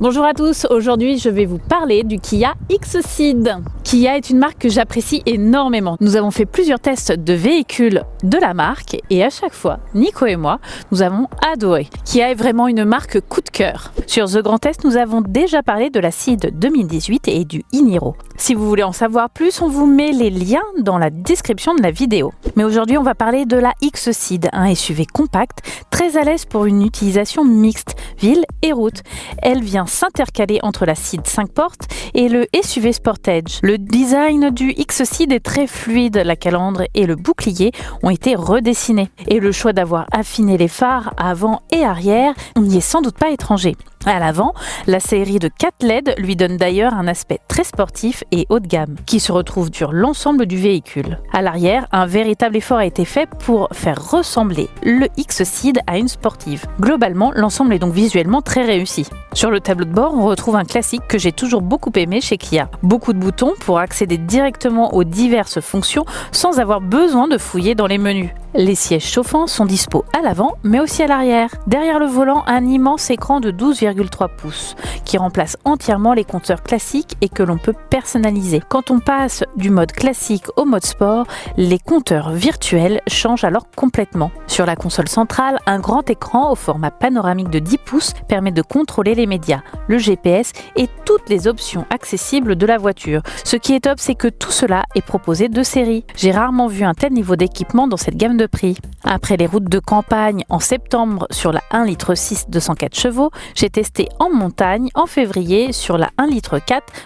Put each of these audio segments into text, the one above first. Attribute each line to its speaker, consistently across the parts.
Speaker 1: Bonjour à tous, aujourd'hui je vais vous parler du Kia Xceed. Kia est une marque que j'apprécie énormément. Nous avons fait plusieurs tests de véhicules de la marque et à chaque fois, Nico et moi, nous avons adoré. Kia est vraiment une marque coup de cœur. Sur The Grand Test, nous avons déjà parlé de la Xceed 2018 et du e-NIRO. Si vous voulez en savoir plus, on vous met les liens dans la description de la vidéo. Mais aujourd'hui, on va parler de la Xceed, un SUV compact, très à l'aise pour une utilisation mixte, ville et route. Elle vient s'intercaler entre la Xceed 5 portes et le SUV Sportage. Le design du Xceed est très fluide, la calandre et le bouclier ont été redessinés. Et le choix d'avoir affiné les phares avant et arrière n'y est sans doute pas étranger. À l'avant, la série de 4 LED lui donne d'ailleurs un aspect très sportif et haut de gamme, qui se retrouve sur l'ensemble du véhicule. À l'arrière, un véritable effort a été fait pour faire ressembler le Xceed à une sportive. Globalement, l'ensemble est donc visuellement très réussi. Sur le tableau de bord, on retrouve un classique que j'ai toujours beaucoup aimé chez Kia. Beaucoup de boutons pour accéder directement aux diverses fonctions sans avoir besoin de fouiller dans les menus. Les sièges chauffants sont dispo à l'avant, mais aussi à l'arrière. Derrière le volant, un immense écran de 12,3 pouces qui remplace entièrement les compteurs classiques et que l'on peut personnaliser. Quand on passe du mode classique au mode sport, les compteurs virtuels changent alors complètement. Sur la console centrale, un grand écran au format panoramique de 10 pouces permet de contrôler les médias, le GPS et toutes les options accessibles de la voiture. Ce qui est top, c'est que tout cela est proposé de série. J'ai rarement vu un tel niveau d'équipement dans cette gamme de prix. Après les routes de campagne en septembre sur la 1,6 litre 204 chevaux, j'ai testé en montagne en février sur la 1,4 litre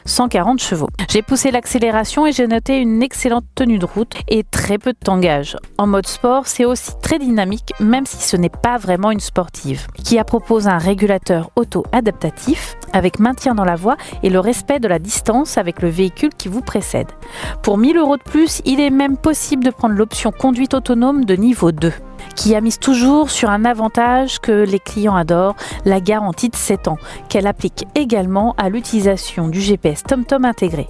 Speaker 1: 140 chevaux. J'ai poussé l'accélération et j'ai noté une excellente tenue de route et très peu de tangage. En mode sport, c'est aussi très dynamique même si ce n'est pas vraiment une sportive. Kia propose un régulateur auto-adaptatif avec maintien dans la voie et le respect de la distance avec le véhicule qui vous précède. Pour 1 000 € de plus, il est même possible de prendre l'option conduite autonome de niveau 2. Qui a mise toujours sur un avantage que les clients adorent, la garantie de 7 ans, qu'elle applique également à l'utilisation du GPS TomTom intégré.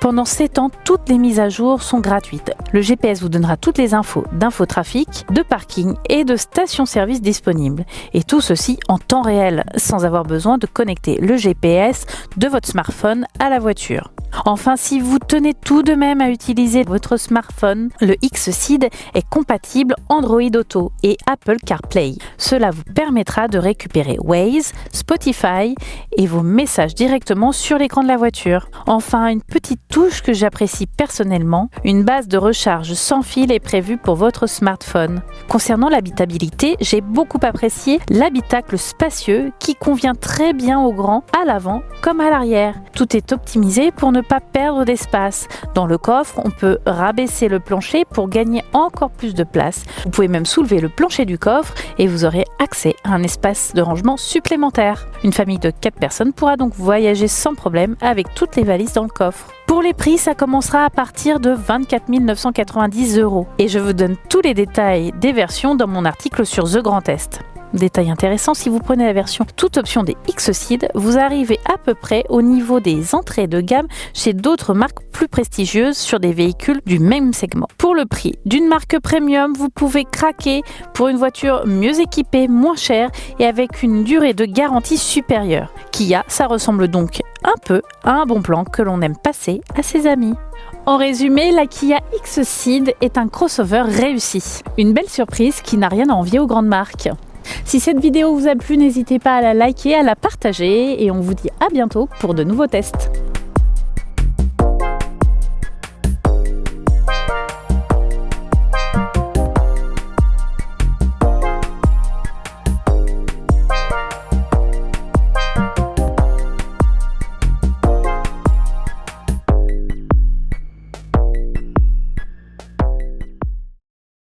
Speaker 1: Pendant 7 ans, toutes les mises à jour sont gratuites. Le GPS vous donnera toutes les infos d'infotrafic, de parking et de stations-service disponibles. Et tout ceci en temps réel, sans avoir besoin de connecter le GPS de votre smartphone à la voiture. Enfin, si vous tenez tout de même à utiliser votre smartphone, le Xceed est compatible Android Auto et Apple CarPlay. Cela vous permettra de récupérer Waze, Spotify et vos messages directement sur l'écran de la voiture. Enfin, une petite touche que j'apprécie personnellement, une base de recharge sans fil est prévue pour votre smartphone. Concernant l'habitabilité, j'ai beaucoup apprécié l'habitacle spacieux qui convient très bien aux grands à l'avant comme à l'arrière. Tout est optimisé pour ne pas perdre d'espace. Dans le coffre, on peut rabaisser le plancher pour gagner encore plus de place. Vous pouvez même soulever le plancher du coffre et vous aurez accès à un espace de rangement supplémentaire. Une famille de 4 personnes pourra donc voyager sans problème avec toutes les valises dans le coffre. Pour les prix, ça commencera à partir de 24 990 €. Et je vous donne tous les détails des versions dans mon article sur The Grand Test. Détail intéressant, si vous prenez la version toute option des Xceed, vous arrivez à peu près au niveau des entrées de gamme chez d'autres marques plus prestigieuses sur des véhicules du même segment. Pour le prix d'une marque premium, vous pouvez craquer pour une voiture mieux équipée, moins chère et avec une durée de garantie supérieure. Kia, ça ressemble donc un peu à un bon plan que l'on aime passer à ses amis. En résumé, la Kia Xceed est un crossover réussi. Une belle surprise qui n'a rien à envier aux grandes marques. Si cette vidéo vous a plu, n'hésitez pas à la liker, à la partager et on vous dit à bientôt pour de nouveaux tests.